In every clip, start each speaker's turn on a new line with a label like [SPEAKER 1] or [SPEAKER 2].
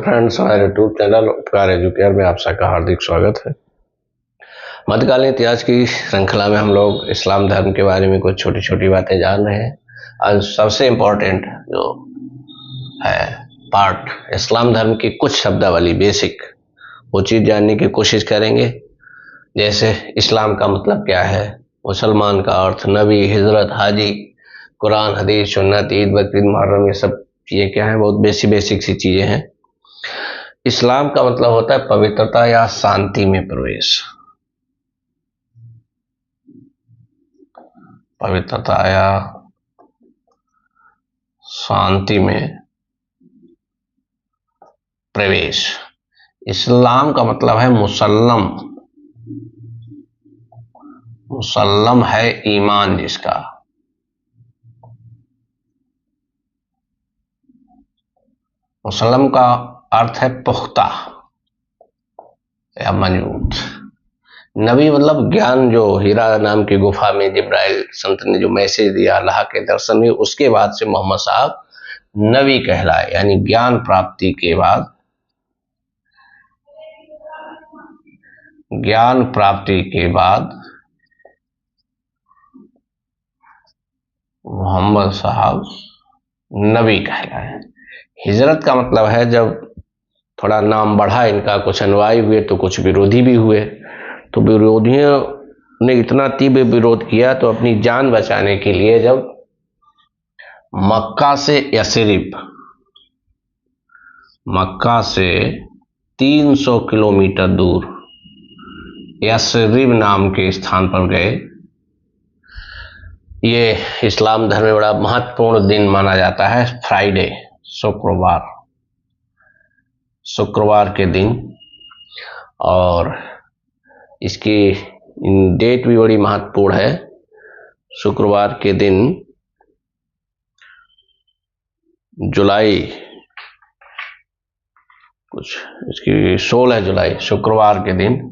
[SPEAKER 1] Friends, हमारे YouTube channel उपकार educare में आप सबका हार्दिक स्वागत है। मध्यकालीन इतिहास की श्रृंखला में हम लोग इस्लाम धर्म के बारे में कुछ छोटी छोटी बातें जान रहे हैं। आज सबसे इम्पोर्टेंट जो है पार्ट, इस्लाम धर्म की कुछ शब्दावली बेसिक, वो चीज़ जानने की कोशिश करेंगे। जैसे इस्लाम का मतलब क्या है, मुसलमान का अर्थ, नबी, हिजरत, हाजी, कुरान, हदीस, सुन्नत, ईद, बकरीद, मुहर्रम, ये सब चीज़ें क्या हैं, बहुत बेसिक सी चीज़ें हैं। इस्लाम का मतलब होता है पवित्रता या शांति में प्रवेश। पवित्रता या शांति में प्रवेश। इस्लाम का मतलब है मुसल्लम। मुसल्लम है ईमान जिसका। मुसल्लम का अर्थ है पुख्ता या मजबूत। नबी मतलब ज्ञान, जो हीरा नाम की गुफा में जिब्राइल संत ने जो मैसेज दिया, अल्लाह के दर्शन में, उसके बाद से मोहम्मद साहब नबी कहलाए। यानी ज्ञान प्राप्ति के बाद, ज्ञान प्राप्ति के बाद मोहम्मद साहब नबी कहलाए। हिजरत का मतलब है जब थोड़ा नाम बढ़ा इनका, कुछ अनुयायी हुए तो कुछ विरोधी भी हुए। तो विरोधियों ने इतना तीव्र विरोध किया तो अपनी जान बचाने के लिए जब मक्का से यसरिब, मक्का से 300 किलोमीटर दूर यसरिब नाम के स्थान पर गए। ये इस्लाम धर्म में बड़ा महत्वपूर्ण दिन माना जाता है, फ्राइडे, शुक्रवार, शुक्रवार के दिन। और इसकी डेट भी बड़ी महत्वपूर्ण है। शुक्रवार के दिन जुलाई, कुछ इसकी 16 जुलाई, शुक्रवार के दिन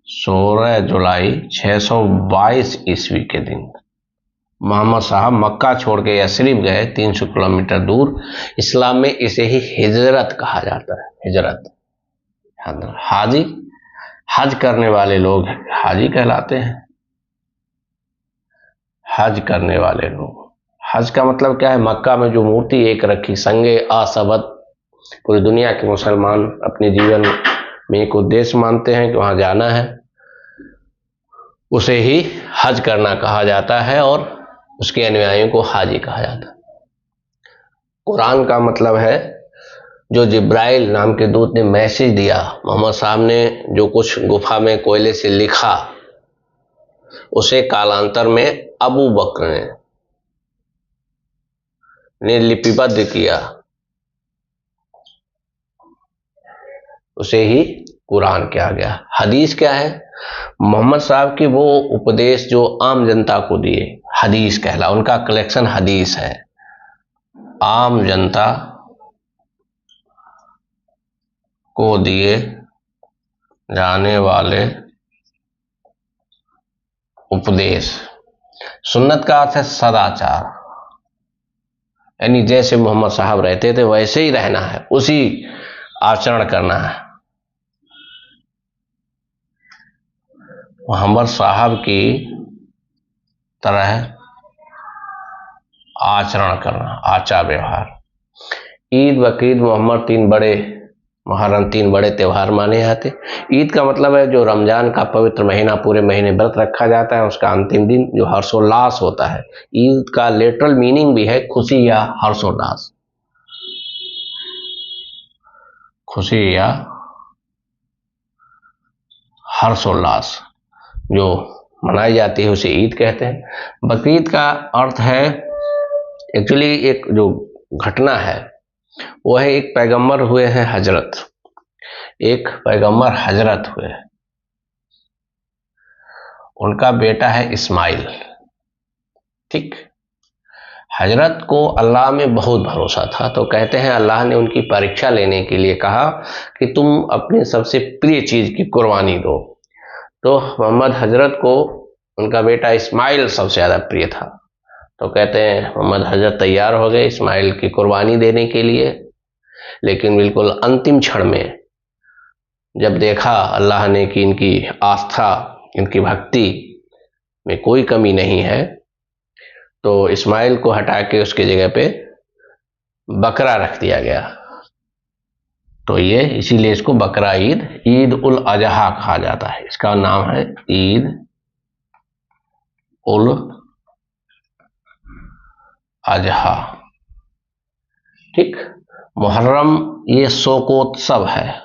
[SPEAKER 1] 16 जुलाई 622 ईस्वी के दिन मोहम्मद साहब मक्का छोड़ के यसरिब गए, 300 किलोमीटर दूर। इस्लाम में इसे ही हिजरत कहा जाता है। हिजरत, हाजी, हज करने वाले लोग हाजी कहलाते हैं। हज करने वाले लोग। हज का मतलब क्या है? मक्का में जो मूर्ति एक रखी संगे आसबत, पूरी दुनिया के मुसलमान अपने जीवन में एक उद्देश्य मानते हैं कि वहां जाना है, उसे ही हज करना कहा जाता है और उसके अनुयायियों को हाजी कहा जाता है। कुरान का मतलब है जो जिब्राइल नाम के दूत ने मैसेज दिया, मोहम्मद साहब ने जो कुछ गुफा में कोयले से लिखा, उसे कालांतर में अबू बकर ने लिपिबद्ध किया, उसे ही कुरान कहा गया। हदीस क्या है? मोहम्मद साहब के वो उपदेश जो आम जनता को दिए, हदीस कहला। उनका कलेक्शन हदीस है। आम जनता को दिए जाने वाले उपदेश। सुन्नत का अर्थ है सदाचार, यानी जैसे मोहम्मद साहब रहते थे वैसे ही रहना है, उसी आचरण करना है। मोहम्मद साहब की तरह आचरण करना, आचार व्यवहार। ईद, बकरीद, मुहर्रम, 3 बड़े त्योहार माने जाते। ईद का मतलब है जो रमजान का पवित्र महीना, पूरे महीने व्रत रखा जाता है, उसका अंतिम दिन जो हर्षोल्लास होता है। ईद का लिटरल मीनिंग भी है खुशी या हर्षोल्लास। खुशी या हर्षोल्लास जो मनाई जाती है उसे ईद कहते हैं। बकरीद का अर्थ है, एक्चुअली एक जो घटना है वो है, एक पैगंबर हुए हैं हजरत, एक पैगंबर हजरत हुए, उनका बेटा है इस्माइल। ठीक, हजरत को अल्लाह में बहुत भरोसा था, तो कहते हैं अल्लाह ने उनकी परीक्षा लेने के लिए कहा कि तुम अपने सबसे प्रिय चीज की कुर्बानी दो। तो मोहम्मद हजरत को उनका बेटा इस्माइल सबसे ज्यादा प्रिय था। तो कहते हैं मोहम्मद हजरत तैयार हो गए इस्माइल की कुर्बानी देने के लिए, लेकिन बिल्कुल अंतिम क्षण में जब देखा अल्लाह ने कि इनकी आस्था, इनकी भक्ति में कोई कमी नहीं है, तो इस्माइल को हटा के उसकी जगह पे बकरा रख दिया गया। तो ये इसीलिए इसको बकरा ईद, ईद उल अजहा कहा जाता है। इसका नाम है ईद उल अजहा। ठीक। मुहर्रम ये शोकोत्सव है।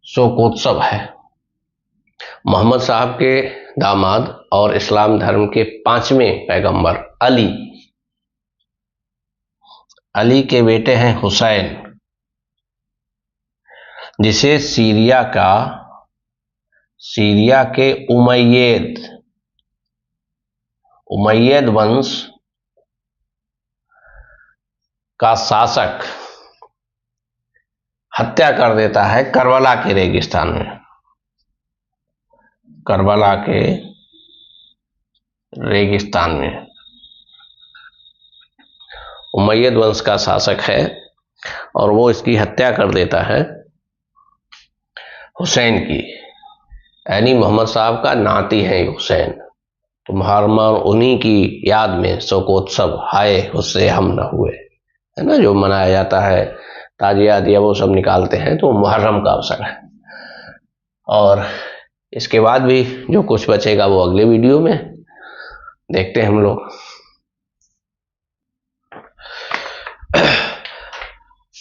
[SPEAKER 1] शोकोत्सव है। मोहम्मद साहब के दामाद और इस्लाम धर्म के 5वें पैगंबर अली के बेटे हैं हुसैन, जिसे सीरिया के उमैयद वंश का शासक हत्या कर देता है करबला के रेगिस्तान में। करबला के रेगिस्तान में उमैयद वंश का शासक है और वो इसकी हत्या कर देता है हुसैन की, यानी मोहम्मद साहब का नाती है हुसैन। तो मुहर्रम उन्हीं की याद में शोकोत्सव, हाय उससे हम न हुए, है ना, जो मनाया जाता है, ताजिया दिया वो सब निकालते हैं, तो मुहर्रम का अवसर है। और इसके बाद भी जो कुछ बचेगा वो अगले वीडियो में देखते हैं हम लोग।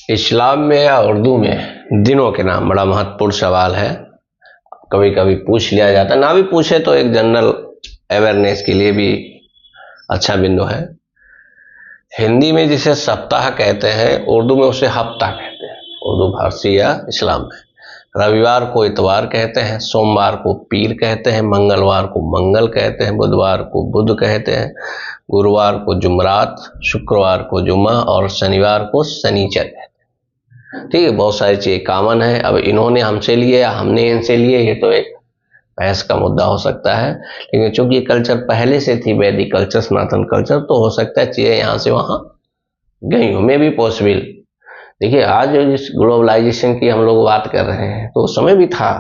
[SPEAKER 1] इस्लाम में या उर्दू में दिनों के नाम बड़ा महत्वपूर्ण सवाल है। कभी कभी पूछ लिया जाता है, ना भी पूछे तो एक जनरल अवेयरनेस के लिए भी अच्छा बिंदु है। हिंदी में जिसे सप्ताह कहते हैं, उर्दू में उसे हफ्ता कहते हैं, उर्दू फारसी या इस्लाम में। रविवार को इतवार कहते हैं, सोमवार को पीर कहते हैं, मंगलवार को मंगल कहते हैं, बुधवार को बुध कहते हैं, गुरुवार को जुमरात, शुक्रवार को जुमा और शनिवार को शनिचर कहते हैं। ठीक है, बहुत सारी चीजें कॉमन है। अब इन्होंने हमसे लिए या हमने इनसे लिए, ये तो एक बहस का मुद्दा हो सकता है, लेकिन चूंकि कल्चर पहले से थी, वैदिक कल्चर, सनातन कल्चर, तो हो सकता है चीजें यहाँ से वहां गई हो, मे भी पॉसिबल। देखिए, आज जिस ग्लोबलाइजेशन की हम लोग बात कर रहे हैं, तो उस समय भी था।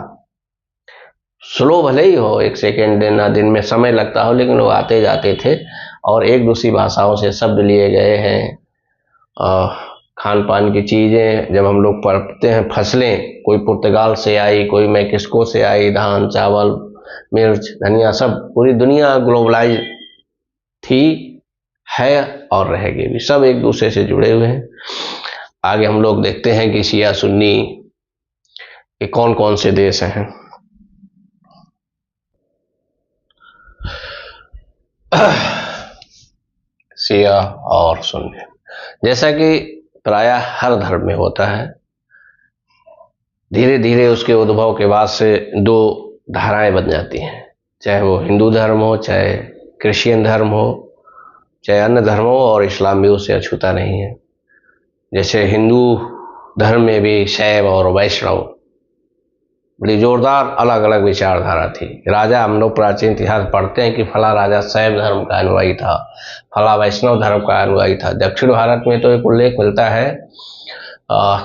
[SPEAKER 1] स्लो भले ही हो, 1 सेकेंड दिन में समय लगता हो, लेकिन लोग आते जाते थे और एक दूसरी भाषाओं से शब्द लिए गए हैं। खान पान की चीजें जब हम लोग पढ़ते हैं, फसलें कोई पुर्तगाल से आई, कोई मैक्सिको से आई, धान, चावल, मिर्च, धनिया, सब पूरी दुनिया ग्लोबलाइज थी, है और रहेगी भी। सब एक दूसरे से जुड़े हुए हैं। आगे हम लोग देखते हैं कि शिया सुन्नी ये कौन कौन से देश हैं। शिया और सुन्नी, जैसा कि प्रायः हर धर्म में होता है, धीरे धीरे उसके उद्भव के बाद से 2 धाराएं बन जाती हैं, चाहे वो हिंदू धर्म हो, चाहे क्रिश्चियन धर्म हो, चाहे अन्य धर्म हो, और इस्लाम भी उससे अछूता नहीं है। जैसे हिंदू धर्म में भी शैव और वैष्णव बड़ी जोरदार अलग अलग विचारधारा थी। राजा, हम लोग प्राचीन इतिहास पढ़ते हैं कि फला राजा शैव धर्म का अनुयायी था, फला वैष्णव धर्म का अनुयायी था। दक्षिण भारत में तो एक उल्लेख मिलता है,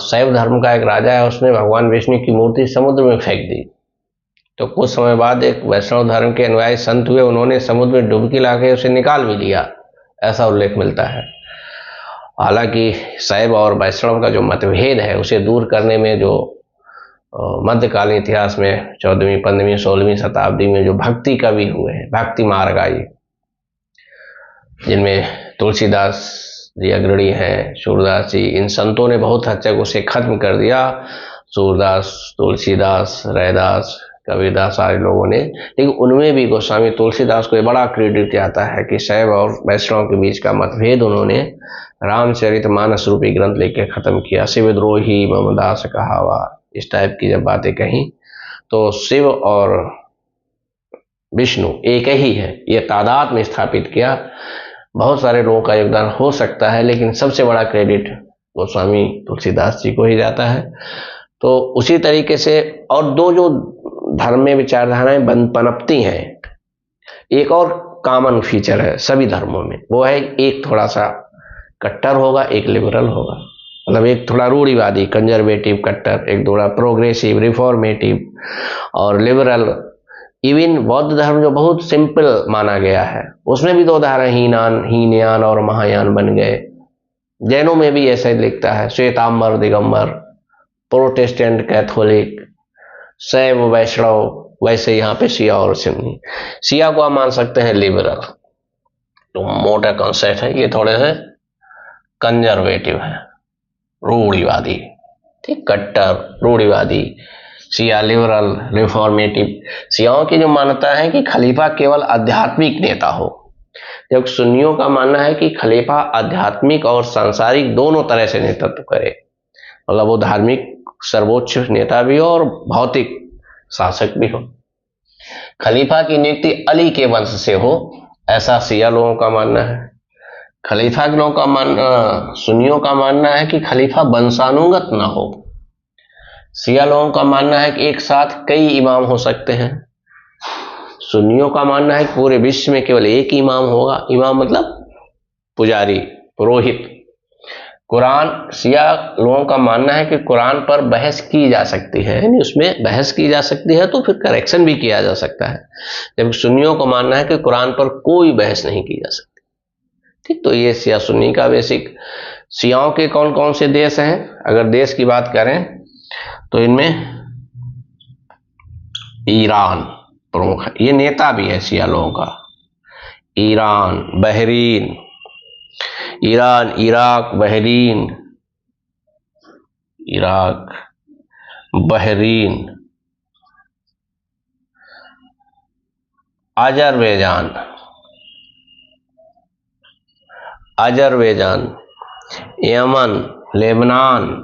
[SPEAKER 1] शैव धर्म का एक राजा है, उसने भगवान विष्णु की मूर्ति समुद्र में फेंक दी। तो कुछ समय बाद एक वैष्णव धर्म के अनुयायी संत हुए, उन्होंने समुद्र में डुबकी लाके उसे निकाल भी लिया, ऐसा उल्लेख मिलता है। हालांकि शैव और वैष्णव का जो मतभेद है उसे दूर करने में जो मध्यकालीन इतिहास में 14वीं, 15वीं, 16वीं शताब्दी में जो भक्ति कवि हुए हैं, भक्ति मार्ग आई, जिनमें तुलसीदास जी अग्रणी हैं, सूरदास जी, इन संतों ने बहुत हद तक उसे खत्म कर दिया। सूरदास, तुलसीदास, रैदास, कबीरदास, सारे लोगों ने। लेकिन उनमें भी गोस्वामी तुलसीदास को ये बड़ा क्रेडिट जाता है कि शैव और वैष्णव के बीच का मतभेद उन्होंने रामचरितमानस रूपी ग्रंथ लेकर खत्म किया। शिवद्रोही ममदास कहावा, इस टाइप की जब बातें कहीं, तो शिव और विष्णु एक ही है, ये तादाद में स्थापित किया। बहुत सारे लोगों का योगदान हो सकता है, लेकिन सबसे बड़ा क्रेडिट गोस्वामी तुलसीदास जी को ही जाता है। तो उसी तरीके से और दो जो धर्म में विचारधाराएं पनपती हैं, एक और कॉमन फीचर है सभी धर्मों में, वो है एक थोड़ा सा कट्टर होगा, एक लिबरल होगा। मतलब एक थोड़ा रूढ़िवादी कंजर्वेटिव कट्टर, एक थोड़ा प्रोग्रेसिव रिफॉर्मेटिव और लिबरल। इवन बौद्ध धर्म जो बहुत सिंपल माना गया है, उसमें भी दो धारा, हीनयान और महायान बन गए। जैनों में भी ऐसा ही लिखता है, श्वेतांबर दिगंबर, प्रोटेस्टेंट कैथोलिक, शैव वैष्णव। वैसे यहाँ पे शिया और सुन्नी। शिया को आप मान सकते हैं लिबरल, तो मोटा कॉन्सेप्ट है, ये थोड़े से कंजर्वेटिव है, रूढ़िवादी, ठीक, कट्टर रूढ़िवादी। शिया लिबरल रिफॉर्मेटिव। शियाओं की जो मान्यता है कि खलीफा केवल आध्यात्मिक नेता हो, जबकि सुन्नियों का मानना है कि खलीफा आध्यात्मिक और सांसारिक दोनों तरह से नेतृत्व करे। मतलब वो धार्मिक सर्वोच्च नेता भी हो और भौतिक शासक भी हो। खलीफा की नियुक्ति अली के वंश से हो, ऐसा शिया लोगों का मानना है। खलीफा के लोगों का सुन्नियों का मानना है कि खलीफा वंशानुगत ना हो। शिया लोगों का मानना है कि एक साथ कई इमाम हो सकते हैं। सुन्नियों का मानना है कि पूरे विश्व में केवल एक इमाम होगा। इमाम मतलब पुजारी, पुरोहित। कुरान, शिया लोगों का मानना है कि कुरान पर बहस की जा सकती है, यानी उसमें बहस की जा सकती है तो फिर करेक्शन भी किया जा सकता है। जबकि सुन्नियों का मानना है कि कुरान पर कोई बहस नहीं की जा सकती। ठीक, तो ये शिया सुन्नी का बेसिक। शियाओं के कौन कौन से देश हैं, अगर देश की बात करें तो इनमें ईरान प्रमुख है, ये नेता भी है शिया लोगों का। Iran, Bahrain, Iran, Iraq, Bahrain, Iraq, Bahrain, Azerbaijan, Azerbaijan, Yemen, Lebanon,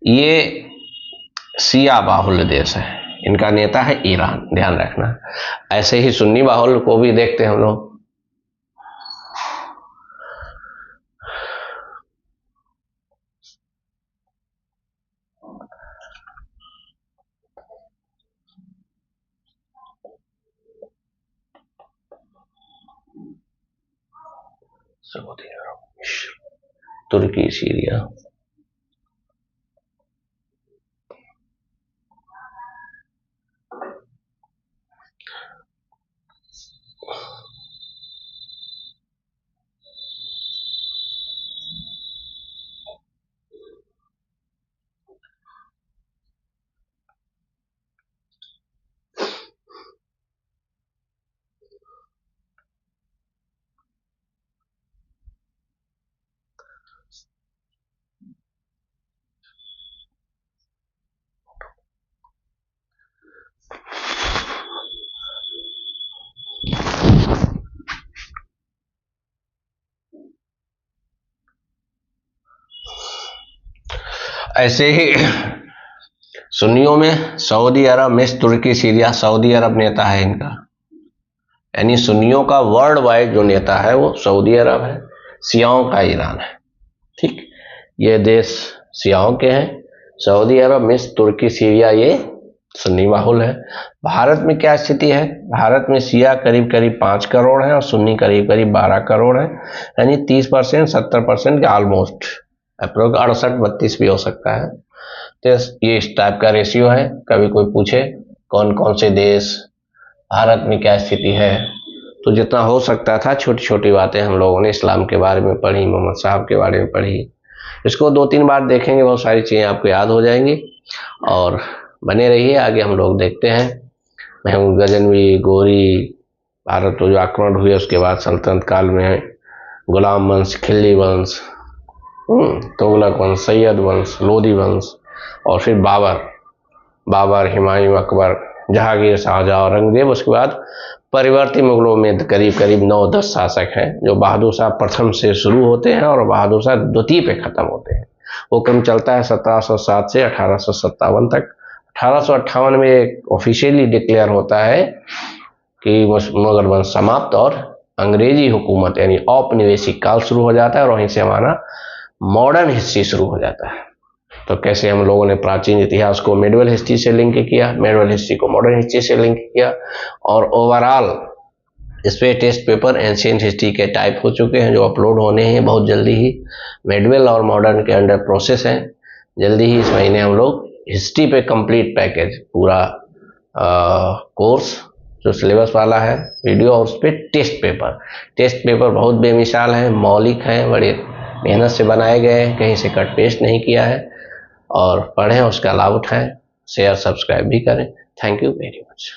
[SPEAKER 1] ये शिया बाहुल्य देश है। इनका नेता है ईरान, ध्यान रखना। ऐसे ही सुन्नी बाहुल्य को भी देखते हैं हम लोग। सऊदी अरब, तुर्की, सीरिया। ऐसे ही सुन्नियों में सऊदी अरब, मिस्र, तुर्की, सीरिया। सऊदी अरब नेता है इनका, यानी सुन्नियों का वर्ल्ड वाइड जो नेता है वो सऊदी अरब है, शियाओं का ईरान है। ठीक, ये देश शियाओं के हैं। सऊदी अरब, मिस्र, तुर्की, सीरिया, ये सुन्नी बाहुल है। भारत में क्या स्थिति है? भारत में शिया करीब करीब 5 करोड़ है और सुन्नी करीब करीब 12 करोड़ है, यानी 30%, 70% के ऑलमोस्ट, अप्रोक्स 68-32 भी हो सकता है। तो ये इस टाइप का रेशियो है। कभी कोई पूछे कौन कौन से देश, भारत में क्या स्थिति है, तो जितना हो सकता था छोटी छोटी बातें हम लोगों ने इस्लाम के बारे में पढ़ी, मोहम्मद साहब के बारे में पढ़ी। इसको 2-3 बार देखेंगे, बहुत सारी चीज़ें आपको याद हो जाएंगी। और बने रहिए, आगे हम लोग देखते हैं। महमूद गजनवी, गोरी, भारत को जो आक्रमण हुए उसके बाद सल्तनत काल में गुलाम वंश, खिल्ली वंश, तुगलक वंश, सैयद वंश, लोधी वंश, और फिर बाबर, हुमायूं, अकबर, जहांगीर, शाहजहां, औरंगजेब। उसके बाद परिवर्ती मुगलों में करीब करीब 9-10 शासक हैं, जो बहादुर शाह प्रथम से शुरू होते हैं और बहादुर शाह द्वितीय पे खत्म होते हैं। वो क्रम चलता है 1707 से 1857 तक। 1858 में ऑफिशियली डिक्लेयर होता है कि मुगल वंश समाप्त और अंग्रेजी हुकूमत यानी औपनिवेशिक काल शुरू हो जाता है और वहीं से हमारा मॉडर्न हिस्ट्री शुरू हो जाता है। तो कैसे हम लोगों ने प्राचीन इतिहास को मिडिवल हिस्ट्री से लिंक किया, मिडिवल हिस्ट्री को मॉडर्न हिस्ट्री से लिंक किया, और ओवरऑल इस पे टेस्ट पेपर एंशिएंट हिस्ट्री के टाइप हो चुके हैं जो अपलोड होने हैं बहुत जल्दी ही। मिडिवल और मॉडर्न के अंडर प्रोसेस है। जल्दी ही इस महीने हम लोग हिस्ट्री पे कंप्लीट पैकेज पूरा कोर्स जो सिलेबस वाला है वीडियो, और उस पर टेस्ट पेपर बहुत बेमिसाल है, मौलिक हैं, बड़े मेहनत से बनाए गए हैं, कहीं से कट पेस्ट नहीं किया है। और पढ़ें, उसका लाभ उठाएं, शेयर सब्सक्राइब भी करें। Thank you very much.